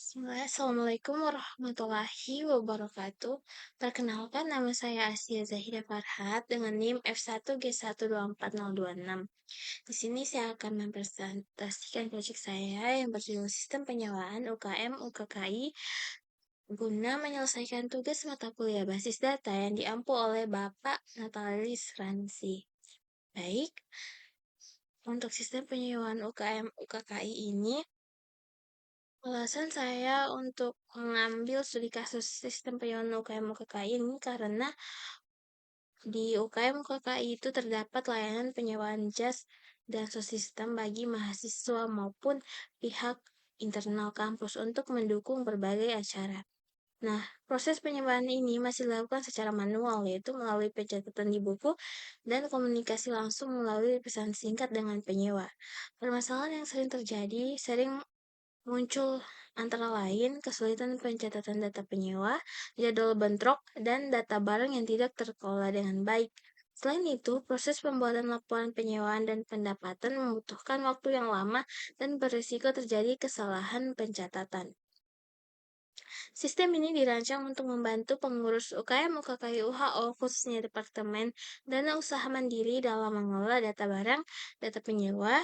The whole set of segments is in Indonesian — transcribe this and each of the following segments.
Assalamualaikum warahmatullahi wabarakatuh. Perkenalkan, nama saya Asia Zahida Farhat dengan NIM F1G1240226. Di sini saya akan mempresentasikan proyek saya yang berjudul Sistem Penyewaan UKM UKKI guna menyelesaikan tugas mata kuliah basis data yang diampu oleh Bapak Natalis Ransi. Baik, untuk sistem penyewaan UKM UKKI ini, alasan saya untuk mengambil studi kasus sistem penyewaan UKM UKKI ini karena di UKM UKKI itu terdapat layanan penyewaan jas dan sosistem bagi mahasiswa maupun pihak internal kampus untuk mendukung berbagai acara. Nah, proses penyewaan ini masih dilakukan secara manual, yaitu melalui pencatatan di buku dan komunikasi langsung melalui pesan singkat dengan penyewa. Permasalahan yang sering terjadi muncul antara lain kesulitan pencatatan data penyewa, jadwal bentrok, dan data barang yang tidak terkelola dengan baik. Selain itu, proses pembuatan laporan penyewaan dan pendapatan membutuhkan waktu yang lama dan berisiko terjadi kesalahan pencatatan. Sistem ini dirancang untuk membantu pengurus UKM UKKI UHO, khususnya Departemen Dana Usaha Mandiri dalam mengelola data barang, data penyewa,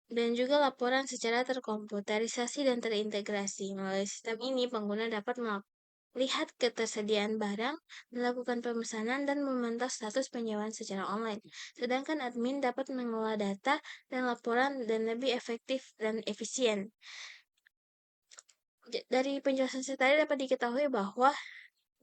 dan juga laporan secara terkomputerisasi dan terintegrasi. Melalui sistem ini, pengguna dapat melihat ketersediaan barang, melakukan pemesanan, dan memantau status penyewaan secara online. Sedangkan admin dapat mengelola data dan laporan dan lebih efektif dan efisien. Dari penjelasan saya tadi dapat diketahui bahwa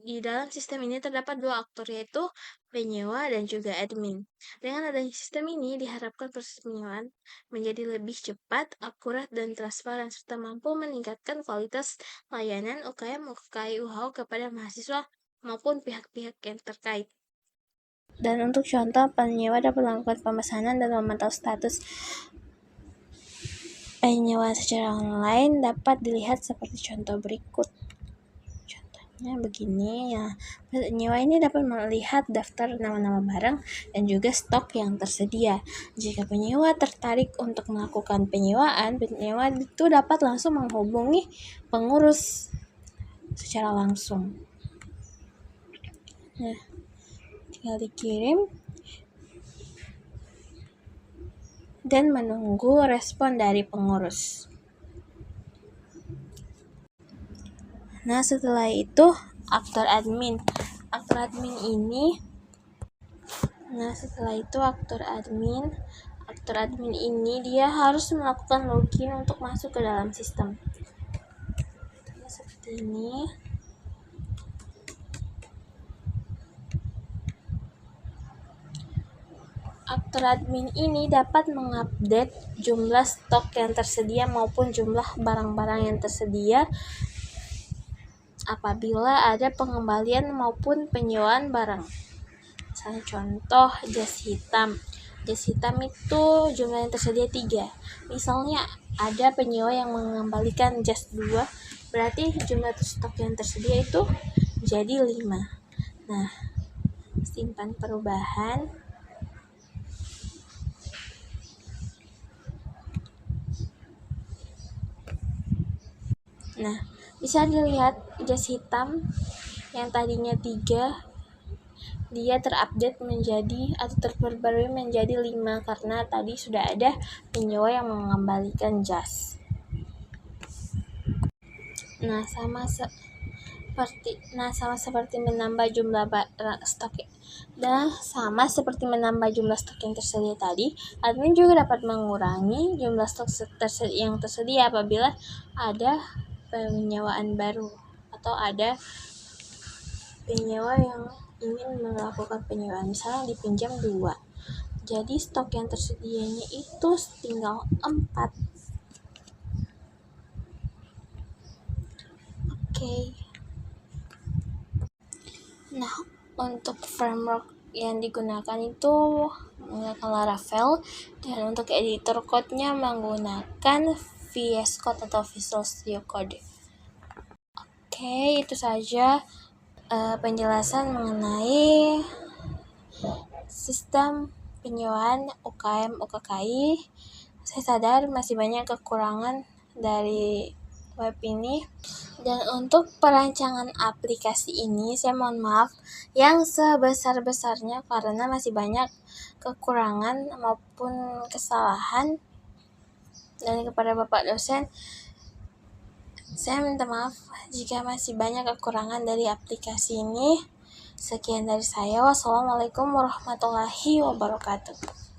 di dalam sistem ini terdapat dua aktor, yaitu penyewa dan juga admin. Dengan adanya sistem ini, diharapkan proses penyewaan menjadi lebih cepat, akurat, dan transparan, serta mampu meningkatkan kualitas layanan UKM UKKI UHO kepada mahasiswa maupun pihak-pihak yang terkait. Dan untuk contoh, penyewa dapat melakukan pemesanan dan memantau status penyewaan secara online dapat dilihat seperti contoh berikut. Begini ya, penyewa ini dapat melihat daftar nama-nama barang dan juga stok yang tersedia. Jika penyewa tertarik untuk melakukan penyewaan, penyewa itu dapat langsung menghubungi pengurus secara langsung. Nah, tinggal dikirim dan menunggu respon dari pengurus. Nah, setelah itu aktor admin ini dia harus melakukan login untuk masuk ke dalam sistem. Seperti ini. Aktor admin ini dapat mengupdate jumlah stok yang tersedia maupun jumlah barang-barang yang tersedia apabila ada pengembalian maupun penyewaan barang. Misalnya contoh jas hitam. Jas hitam itu jumlah yang tersedia 3. Misalnya ada penyewa yang mengembalikan jas 2, berarti jumlah stok yang tersedia itu jadi 5. Nah, simpan perubahan. Nah, bisa dilihat jas hitam yang tadinya 3, dia terupdate menjadi atau terperbarui menjadi 5 karena tadi sudah ada penyewa yang mengembalikan jas. Nah, sama seperti menambah jumlah stok. Sama seperti menambah jumlah stok yang tersedia tadi, admin juga dapat mengurangi jumlah stok yang tersedia apabila ada penyewaan baru atau ada penyewa yang ingin melakukan penyewaan, misalnya dipinjam 2. Jadi stok yang tersedianya itu tinggal 4. Nah, untuk framework yang digunakan itu menggunakan Laravel, dan untuk editor code-nya menggunakan VS Code atau Visual Studio Code. Itu saja penjelasan mengenai sistem penyewaan UKM UKKI. Saya sadar masih banyak kekurangan dari web ini. Dan untuk perancangan aplikasi ini, saya mohon maaf yang sebesar-besarnya karena masih banyak kekurangan maupun kesalahan. Dan kepada Bapak dosen, saya minta maaf jika masih banyak kekurangan dari aplikasi ini. Sekian dari saya. Wassalamualaikum warahmatullahi wabarakatuh.